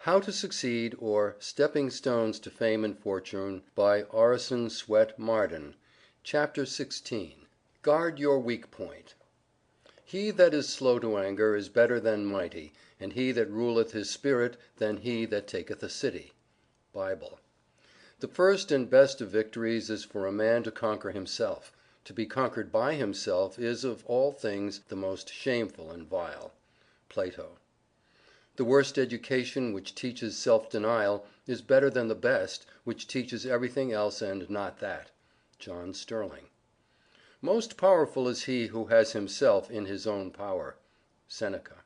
How to Succeed, or Stepping Stones to Fame and Fortune, by Orison Swett Marden. Chapter 16. Guard Your Weak Point. He that is slow to anger is better than mighty, and he that ruleth his spirit than he that taketh a city. Bible. The first and best of victories is for a man to conquer himself. To be conquered by himself is of all things the most shameful and vile. Plato. The worst education, which teaches self-denial, is better than the best, which teaches everything else and not that. John Sterling. Most powerful is he who has himself in his own power. Seneca.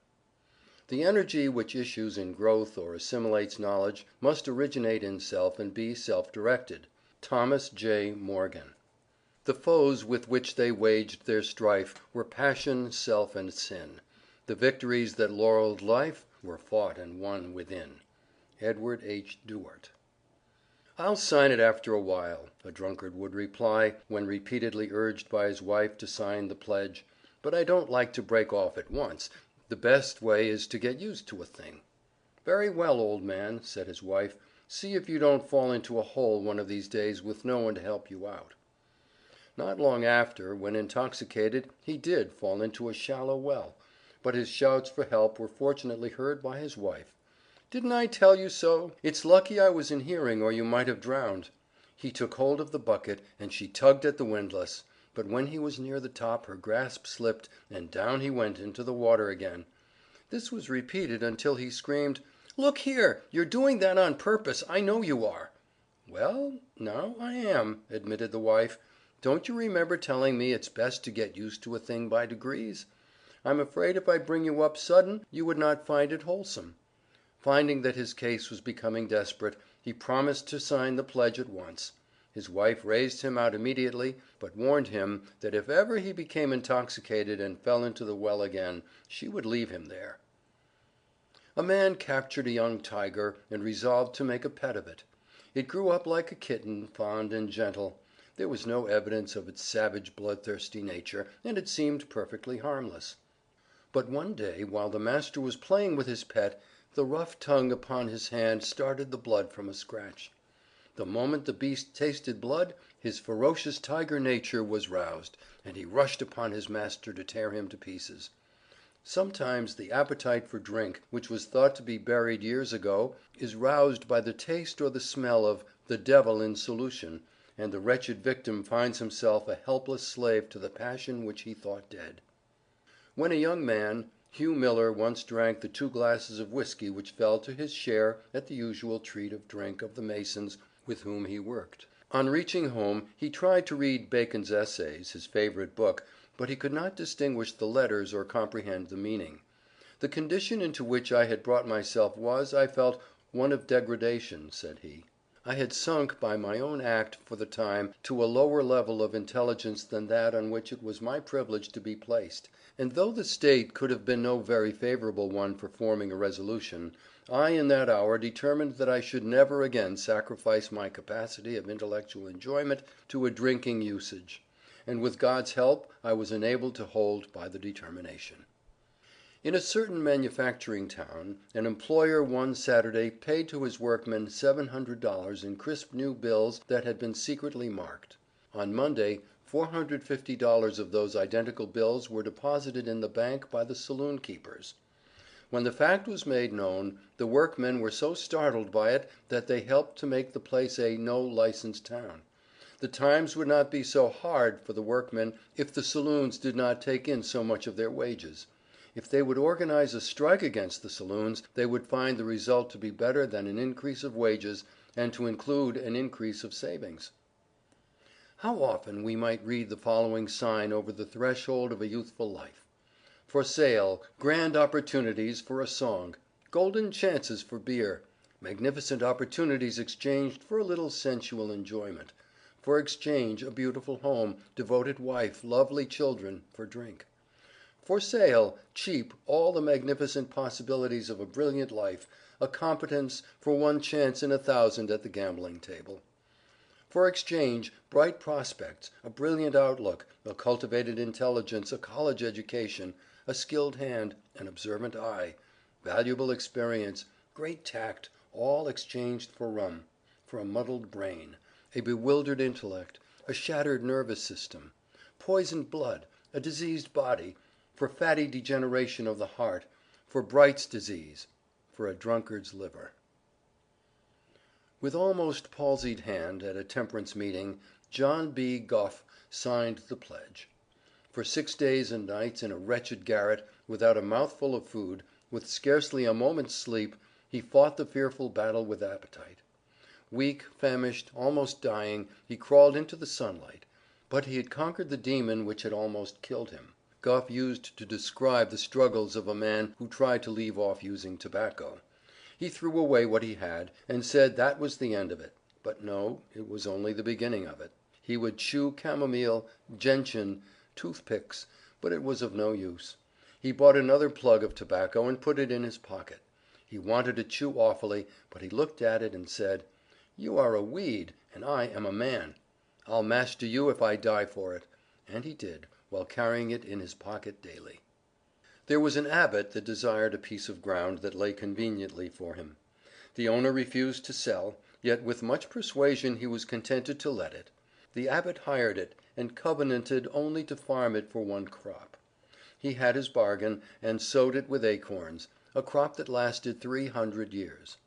The energy which issues in growth or assimilates knowledge must originate in self and be self-directed. Thomas J. Morgan. The foes with which they waged their strife were passion, self, and sin. The victories that laureled life were fought and won within. Edward H. Duart. "I'll sign it after a while," a drunkard would reply, when repeatedly urged by his wife to sign the pledge, "but I don't like to break off at once. The best way is to get used to a thing." "Very well, old man," said his wife, "see if you don't fall into a hole one of these days with no one to help you out." Not long after, when intoxicated, he did fall into a shallow well, but his shouts for help were fortunately heard by his wife. "Didn't I tell you so? It's lucky I was in hearing, or you might have drowned." He took hold of the bucket, and she tugged at the windlass, but when he was near the top her grasp slipped, and down he went into the water again. This was repeated until he screamed, "Look here, you're doing that on purpose, I know you are." "Well, now I am," admitted the wife. "Don't you remember telling me it's best to get used to a thing by degrees? I'm afraid if I bring you up sudden you would not find it wholesome." Finding that his case was becoming desperate, he promised to sign the pledge at once. His wife raised him out immediately, but warned him that if ever he became intoxicated and fell into the well again, she would leave him there. A man captured a young tiger and resolved to make a pet of it. It grew up like a kitten, fond and gentle. There was no evidence of its savage, bloodthirsty nature, and it seemed perfectly harmless. But one day, while the master was playing with his pet, the rough tongue upon his hand started the blood from a scratch. The moment the beast tasted blood, his ferocious tiger nature was roused, and he rushed upon his master to tear him to pieces. Sometimes the appetite for drink, which was thought to be buried years ago, is roused by the taste or the smell of "the devil in solution," and the wretched victim finds himself a helpless slave to the passion which he thought dead. When a young man, Hugh Miller once drank the 2 glasses of whiskey which fell to his share at the usual treat of drink of the masons with whom he worked. On reaching home he tried to read Bacon's Essays, his favorite book, but he could not distinguish the letters or comprehend the meaning. "The condition into which I had brought myself was, I felt, one of degradation," said he. "I had sunk by my own act for the time to a lower level of intelligence than that on which it was my privilege to be placed, and though the state could have been no very favorable one for forming a resolution, I in that hour determined that I should never again sacrifice my capacity of intellectual enjoyment to a drinking usage, and with God's help I was enabled to hold by the determination." In a certain manufacturing town, an employer one Saturday paid to his workmen $700 in crisp new bills that had been secretly marked. On Monday, $450 of those identical bills were deposited in the bank by the saloon keepers. When the fact was made known, the workmen were so startled by it that they helped to make the place a "no license" town. The times would not be so hard for the workmen if the saloons did not take in so much of their wages. If they would organize a strike against the saloons, they would find the result to be better than an increase of wages, and to include an increase of savings. How often we might read the following sign over the threshold of a youthful life: "For sale, grand opportunities for a song, golden chances for beer, magnificent opportunities exchanged for a little sensual enjoyment, for exchange, a beautiful home, devoted wife, lovely children, for drink. For sale, cheap, all the magnificent possibilities of a brilliant life, a competence, for one chance in 1,000 at the gambling table. For exchange, bright prospects, a brilliant outlook, a cultivated intelligence, a college education, a skilled hand, an observant eye, valuable experience, great tact, all exchanged for rum, for a muddled brain, a bewildered intellect, a shattered nervous system, poisoned blood, a diseased body, for fatty degeneration of the heart, for Bright's disease, for a drunkard's liver. With almost palsied hand, at a temperance meeting, John B. Gough signed the pledge. For 6 days and nights, in a wretched garret, without a mouthful of food, with scarcely a moment's sleep, he fought the fearful battle with appetite. Weak, famished, almost dying, he crawled into the sunlight. But he had conquered the demon which had almost killed him. Gough used to describe the struggles of a man who tried to leave off using tobacco. He threw away what he had, and said that was the end of it. But no, it was only the beginning of it. He would chew chamomile, gentian, toothpicks, but it was of no use. He bought another plug of tobacco and put it in his pocket. He wanted to chew awfully, but he looked at it and said, "You are a weed, and I am a man. I'll master you if I die for it." And he did, while carrying it in his pocket daily. There was an abbot that desired a piece of ground that lay conveniently for him. The owner refused to sell, yet with much persuasion he was contented to let it. The abbot hired it, and covenanted only to farm it for one crop. He had his bargain, and sowed it with acorns, a crop that lasted 300 years.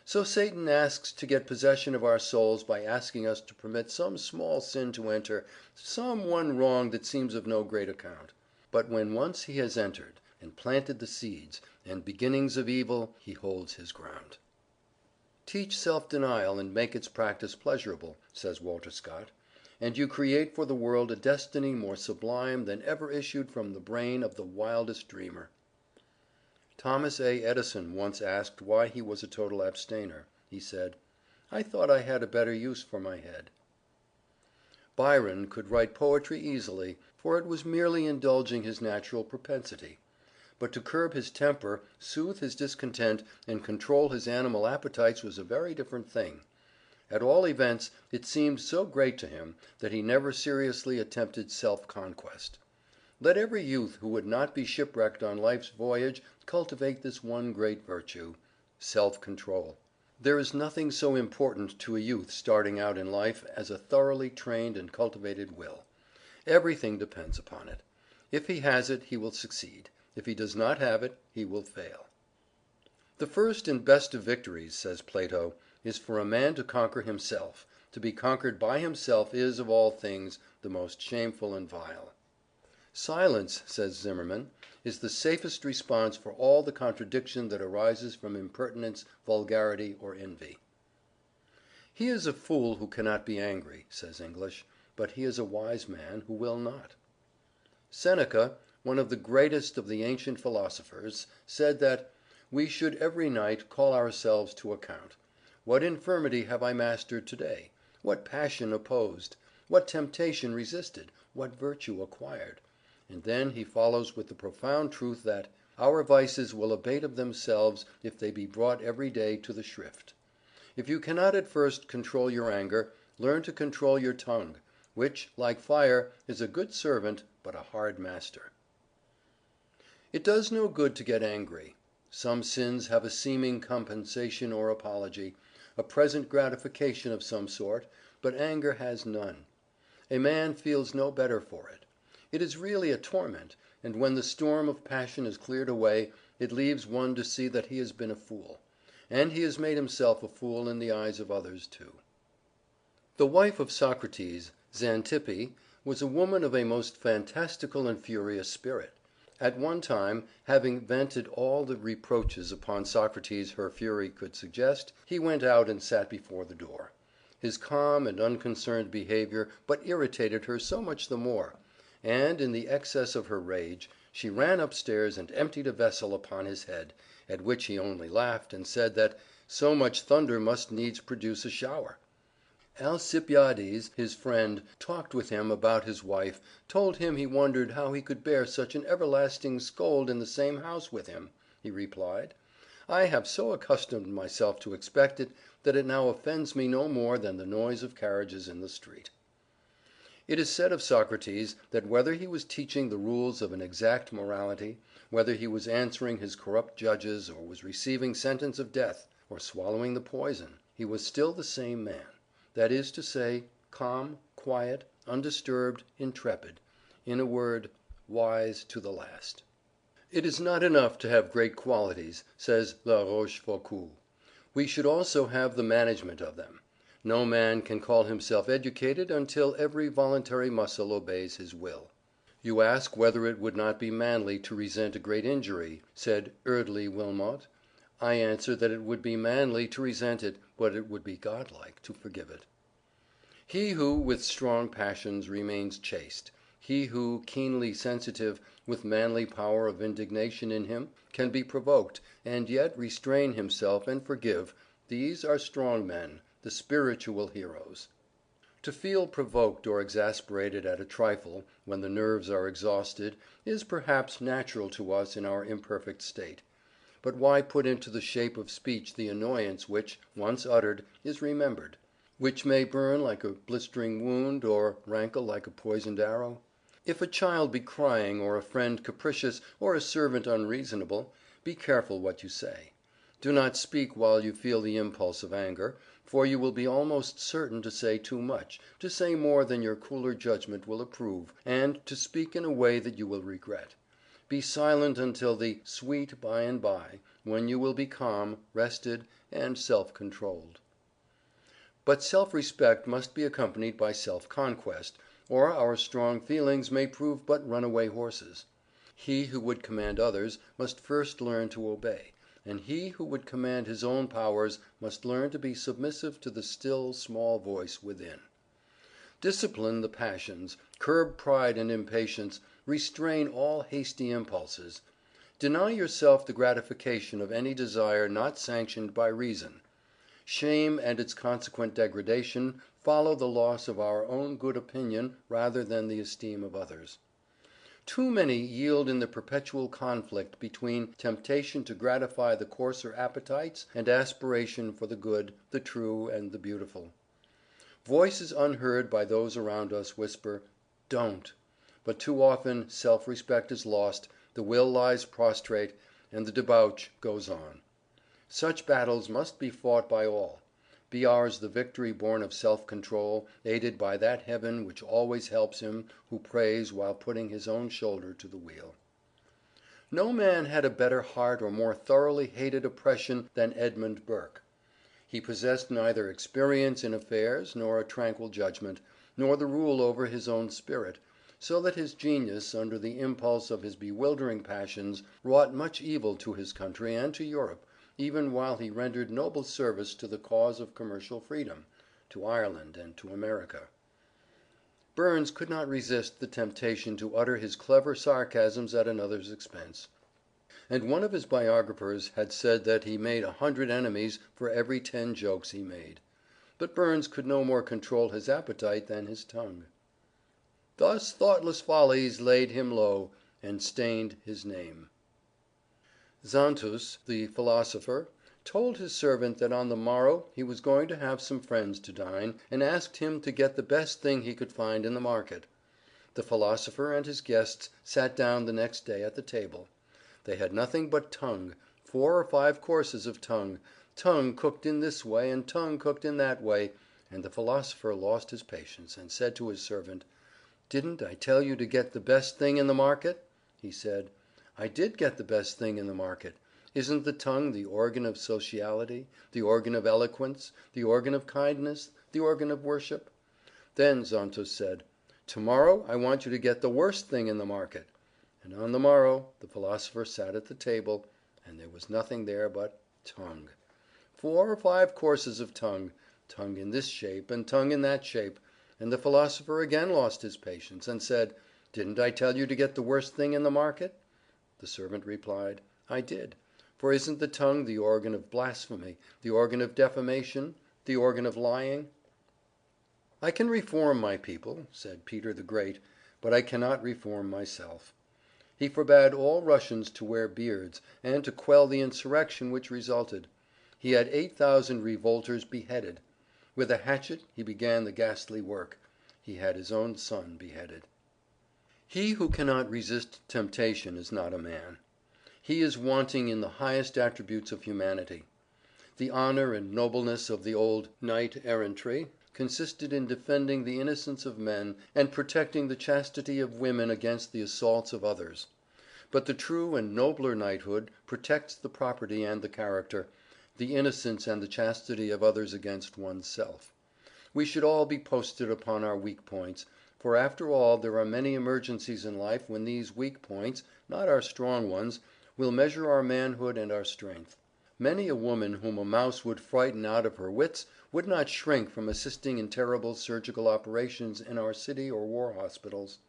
So Satan asks to get possession of our souls by asking us to permit some small sin to enter, some one wrong that seems of no great account. But when once he has entered, and planted the seeds and beginnings of evil, he holds his ground. "Teach self-denial and make its practice pleasurable," says Walter Scott, "and you create for the world a destiny more sublime than ever issued from the brain of the wildest dreamer." Thomas A. Edison once asked why he was a total abstainer. He said, "I thought I had a better use for my head." Byron could write poetry easily, for it was merely indulging his natural propensity. But to curb his temper, soothe his discontent, and control his animal appetites was a very different thing. At all events, it seemed so great to him that he never seriously attempted self-conquest. Let every youth who would not be shipwrecked on life's voyage cultivate this one great virtue, self-control. There is nothing so important to a youth starting out in life as a thoroughly trained and cultivated will. Everything depends upon it. If he has it, he will succeed. If he does not have it, he will fail. "The first and best of victories," says Plato, "is for a man to conquer himself. To be conquered by himself is, of all things, the most shameful and vile." "Silence," says Zimmerman, "is the safest response for all the contradiction that arises from impertinence, vulgarity, or envy." "He is a fool who cannot be angry," says English, "but he is a wise man who will not." Seneca, one of the greatest of the ancient philosophers, said that "we should every night call ourselves to account. What infirmity have I mastered to-day? What passion opposed? What temptation resisted? What virtue acquired?" And then he follows with the profound truth that "our vices will abate of themselves if they be brought every day to the shrift." If you cannot at first control your anger, learn to control your tongue, which, like fire, is a good servant but a hard master. It does no good to get angry. Some sins have a seeming compensation or apology, a present gratification of some sort, but anger has none. A man feels no better for it. It is really a torment, and when the storm of passion is cleared away, it leaves one to see that he has been a fool. And he has made himself a fool in the eyes of others too. The wife of Socrates, Xanthippe, was a woman of a most fantastical and furious spirit. At one time, having vented all the reproaches upon Socrates her fury could suggest, he went out and sat before the door. His calm and unconcerned behavior but irritated her so much the more, and, in the excess of her rage, she ran upstairs and emptied a vessel upon his head, at which he only laughed, and said that so much thunder must needs produce a shower. Alcibiades, his friend, talked with him about his wife, told him he wondered how he could bear such an everlasting scold in the same house with him. He replied, "I have so accustomed myself to expect it, that it now offends me no more than the noise of carriages in the street." It is said of Socrates that whether he was teaching the rules of an exact morality, whether he was answering his corrupt judges, or was receiving sentence of death, or swallowing the poison, he was still the same man; that is to say, calm, quiet, undisturbed, intrepid, in a word, wise to the last. It is not enough to have great qualities, says La Rochefoucauld. We should also have the management of them. No man can call himself educated until every voluntary muscle obeys his will. You ask whether it would not be manly to resent a great injury, said Eardley Wilmot. I answer that it would be manly to resent it, but it would be godlike to forgive it. He who, with strong passions, remains chaste, he who, keenly sensitive, with manly power of indignation in him, can be provoked, and yet restrain himself and forgive, these are strong men, the spiritual heroes. To feel provoked or exasperated at a trifle, when the nerves are exhausted, is perhaps natural to us in our imperfect state. But why put into the shape of speech the annoyance which, once uttered, is remembered, which may burn like a blistering wound, or rankle like a poisoned arrow? If a child be crying, or a friend capricious, or a servant unreasonable, be careful what you say. Do not speak while you feel the impulse of anger, for you will be almost certain to say too much, to say more than your cooler judgment will approve, and to speak in a way that you will regret. Be silent until the sweet by and by, when you will be calm, rested, and self-controlled. But self-respect must be accompanied by self-conquest, or our strong feelings may prove but runaway horses. He who would command others must first learn to obey, and he who would command his own powers must learn to be submissive to the still small voice within. Discipline the passions, curb pride and impatience, restrain all hasty impulses. Deny yourself the gratification of any desire not sanctioned by reason. Shame and its consequent degradation follow the loss of our own good opinion rather than the esteem of others. Too many yield in the perpetual conflict between temptation to gratify the coarser appetites and aspiration for the good, the true, and the beautiful. Voices unheard by those around us whisper, "Don't," but too often self-respect is lost, the will lies prostrate, and the debauch goes on. Such battles must be fought by all. Be ours the victory born of self-control, aided by that heaven which always helps him who prays while putting his own shoulder to the wheel. No man had a better heart or more thoroughly hated oppression than Edmund Burke. He possessed neither experience in affairs, nor a tranquil judgment, nor the rule over his own spirit, so that his genius, under the impulse of his bewildering passions, wrought much evil to his country and to Europe, even while he rendered noble service to the cause of commercial freedom, to Ireland and to America. Burns could not resist the temptation to utter his clever sarcasms at another's expense, and one of his biographers had said that he made 100 enemies for every 10 jokes he made. But Burns could no more control his appetite than his tongue. Thus thoughtless follies laid him low, and stained his name. Xanthus, the philosopher, told his servant that on the morrow he was going to have some friends to dine, and asked him to get the best thing he could find in the market. The philosopher and his guests sat down the next day at the table. They had nothing but tongue, 4 or 5 courses of tongue cooked in this way and tongue cooked in that way, and the philosopher lost his patience, and said to his servant, "Didn't I tell you to get the best thing in the market?" He said, "I did get the best thing in the market. Isn't the tongue the organ of sociality, the organ of eloquence, the organ of kindness, the organ of worship?" Then Xanthus said, "Tomorrow I want you to get the worst thing in the market." And on the morrow the philosopher sat at the table, and there was nothing there but tongue. 4 or 5 courses of tongue in this shape and tongue in that shape, and the philosopher again lost his patience, and said, "Didn't I tell you to get the worst thing in the market?" The servant replied, "I did, for isn't the tongue the organ of blasphemy, the organ of defamation, the organ of lying?" "I can reform my people," said Peter the Great, "but I cannot reform myself." He forbade all Russians to wear beards, and to quell the insurrection which resulted. He had 8,000 revolters beheaded. With a hatchet he began the ghastly work. He had his own son beheaded. He who cannot resist temptation is not a man. He is wanting in the highest attributes of humanity. The honor and nobleness of the old knight errantry consisted in defending the innocence of men and protecting the chastity of women against the assaults of others. But the true and nobler knighthood protects the property and the character, the innocence and the chastity of others against one's self. We should all be posted upon our weak points, for after all there are many emergencies in life when these weak points, not our strong ones, will measure our manhood and our strength. Many a woman whom a mouse would frighten out of her wits would not shrink from assisting in terrible surgical operations in our city or war hospitals,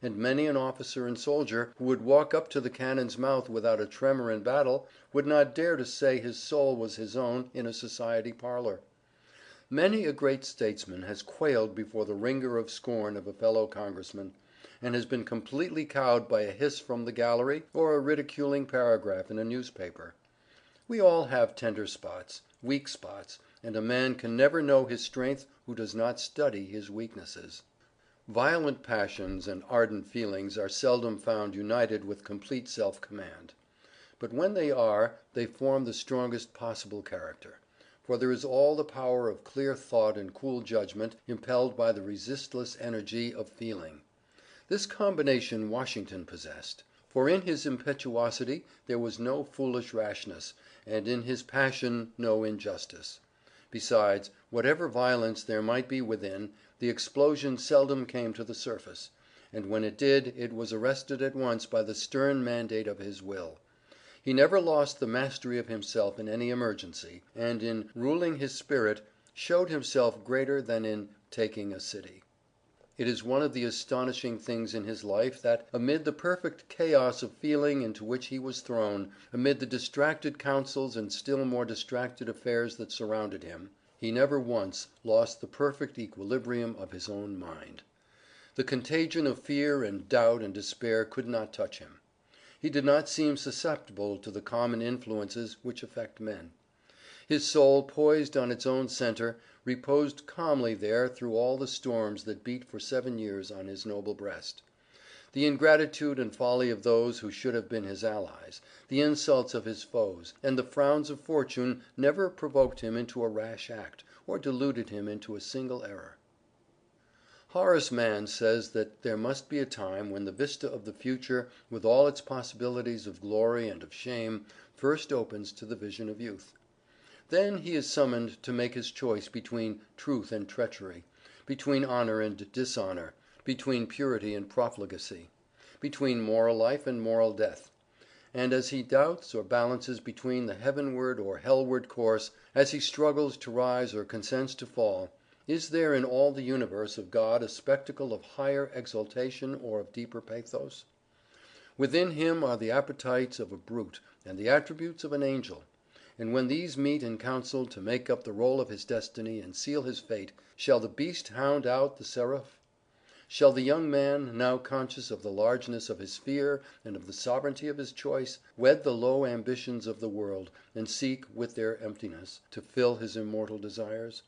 and many an officer and soldier who would walk up to the cannon's mouth without a tremor in battle would not dare to say his soul was his own in a society parlor. Many a great statesman has quailed before the ringer of scorn of a fellow congressman, and has been completely cowed by a hiss from the gallery or a ridiculing paragraph in a newspaper. We all have tender spots, weak spots, and a man can never know his strength who does not study his weaknesses. Violent passions and ardent feelings are seldom found united with complete self-command. But when they are, they form the strongest possible character, for there is all the power of clear thought and cool judgment impelled by the resistless energy of feeling. This combination Washington possessed, for in his impetuosity there was no foolish rashness, and in his passion no injustice. Besides, whatever violence there might be within, the explosion seldom came to the surface, and when it did it was arrested at once by the stern mandate of his will. He never lost the mastery of himself in any emergency, and in ruling his spirit showed himself greater than in taking a city. It is one of the astonishing things in his life that, amid the perfect chaos of feeling into which he was thrown, amid the distracted counsels and still more distracted affairs that surrounded him, he never once lost the perfect equilibrium of his own mind. The contagion of fear and doubt and despair could not touch him. He did not seem susceptible to the common influences which affect men. His soul, poised on its own center, reposed calmly there through all the storms that beat for 7 years on his noble breast. The ingratitude and folly of those who should have been his allies, the insults of his foes, and the frowns of fortune never provoked him into a rash act, or deluded him into a single error. Horace Mann says that there must be a time when the vista of the future, with all its possibilities of glory and of shame, first opens to the vision of youth. Then he is summoned to make his choice between truth and treachery, between honor and dishonor, between purity and profligacy, between moral life and moral death. And as he doubts or balances between the heavenward or hellward course, as he struggles to rise or consents to fall, is there in all the universe of God a spectacle of higher exaltation or of deeper pathos? Within him are the appetites of a brute and the attributes of an angel, and when these meet in council to make up the roll of his destiny and seal his fate, shall the beast hound out the seraph? Shall the young man, now conscious of the largeness of his sphere and of the sovereignty of his choice, wed the low ambitions of the world, and seek, with their emptiness, to fill his immortal desires?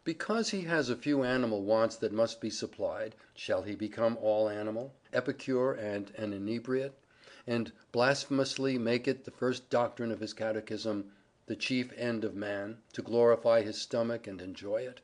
Because he has a few animal wants that must be supplied, shall he become all animal, epicure and an inebriate, and blasphemously make it the first doctrine of his catechism, the chief end of man, to glorify his stomach and enjoy it?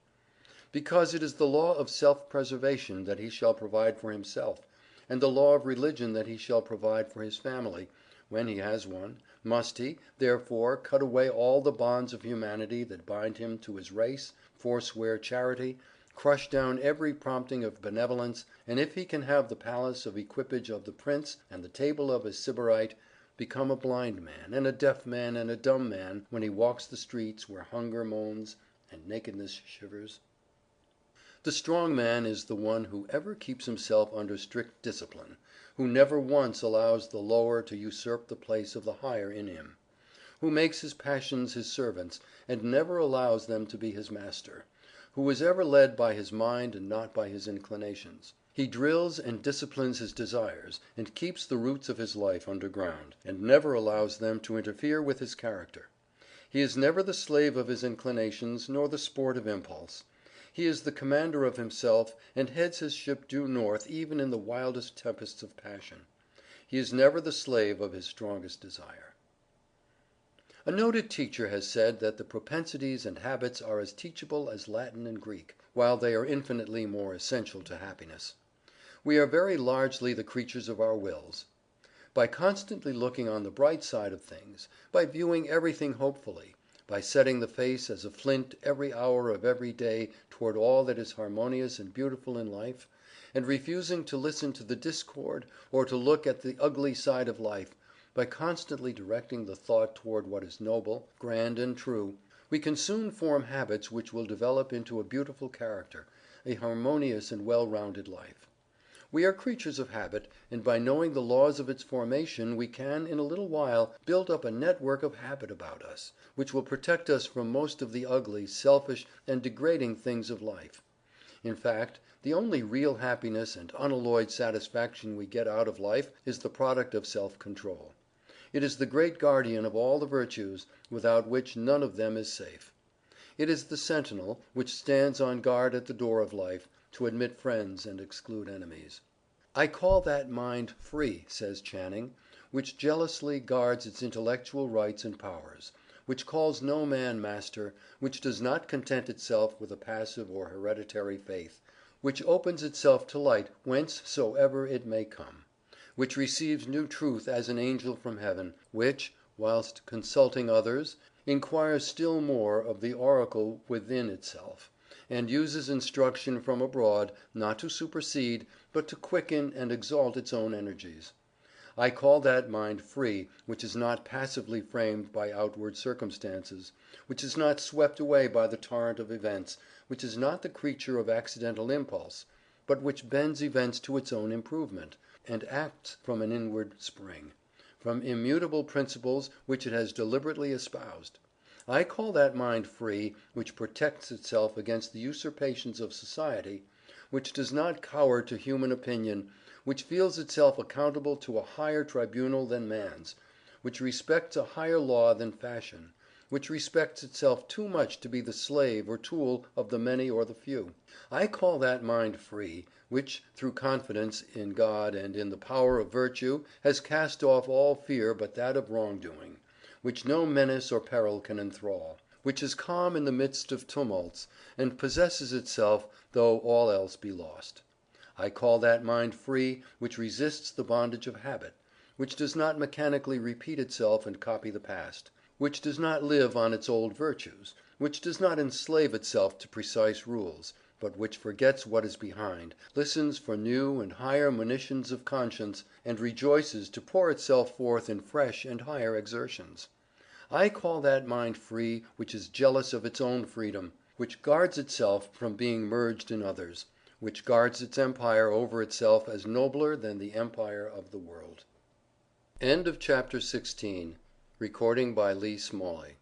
Because it is the law of self-preservation that he shall provide for himself, and the law of religion that he shall provide for his family, when he has one, must he, therefore, cut away all the bonds of humanity that bind him to his race, forswear charity, crush down every prompting of benevolence, and if he can have the palace of equipage of the prince and the table of a sybarite, become a blind man and a deaf man and a dumb man when he walks the streets where hunger moans and nakedness shivers? The strong man is the one who ever keeps himself under strict discipline, who never once allows the lower to usurp the place of the higher in him, who makes his passions his servants and never allows them to be his master, who is ever led by his mind and not by his inclinations. He drills and disciplines his desires, and keeps the roots of his life underground, and never allows them to interfere with his character. He is never the slave of his inclinations, nor the sport of impulse. He is the commander of himself, and heads his ship due north even in the wildest tempests of passion. He is never the slave of his strongest desire. A noted teacher has said that the propensities and habits are as teachable as Latin and Greek, while they are infinitely more essential to happiness. We are very largely the creatures of our wills. By constantly looking on the bright side of things, by viewing everything hopefully, by setting the face as a flint every hour of every day toward all that is harmonious and beautiful in life, and refusing to listen to the discord or to look at the ugly side of life, by constantly directing the thought toward what is noble, grand, and true, we can soon form habits which will develop into a beautiful character, a harmonious and well-rounded life. We are creatures of habit, and by knowing the laws of its formation we can, in a little while, build up a network of habit about us, which will protect us from most of the ugly, selfish, and degrading things of life. In fact, the only real happiness and unalloyed satisfaction we get out of life is the product of self-control. It is the great guardian of all the virtues, without which none of them is safe. It is the sentinel which stands on guard at the door of life, to admit friends and exclude enemies. "I call that mind free," says Channing, "which jealously guards its intellectual rights and powers, which calls no man master, which does not content itself with a passive or hereditary faith, which opens itself to light whencesoever it may come, which receives new truth as an angel from heaven, which, whilst consulting others, inquires still more of the oracle within itself, and uses instruction from abroad, not to supersede, but to quicken and exalt its own energies. I call that mind free which is not passively framed by outward circumstances, which is not swept away by the torrent of events, which is not the creature of accidental impulse, but which bends events to its own improvement, and acts from an inward spring, from immutable principles which it has deliberately espoused. I call that mind free which protects itself against the usurpations of society, which does not cower to human opinion, which feels itself accountable to a higher tribunal than man's, which respects a higher law than fashion, which respects itself too much to be the slave or tool of the many or the few. I call that mind free, which, through confidence in God and in the power of virtue, has cast off all fear but that of wrongdoing, which no menace or peril can enthrall, which is calm in the midst of tumults, and possesses itself though all else be lost. I call that mind free which resists the bondage of habit, which does not mechanically repeat itself and copy the past, which does not live on its old virtues, which does not enslave itself to precise rules, but which forgets what is behind, listens for new and higher monitions of conscience, and rejoices to pour itself forth in fresh and higher exertions. I call that mind free which is jealous of its own freedom, which guards itself from being merged in others, which guards its empire over itself as nobler than the empire of the world. End of chapter 16. Recording by Lee Smalley.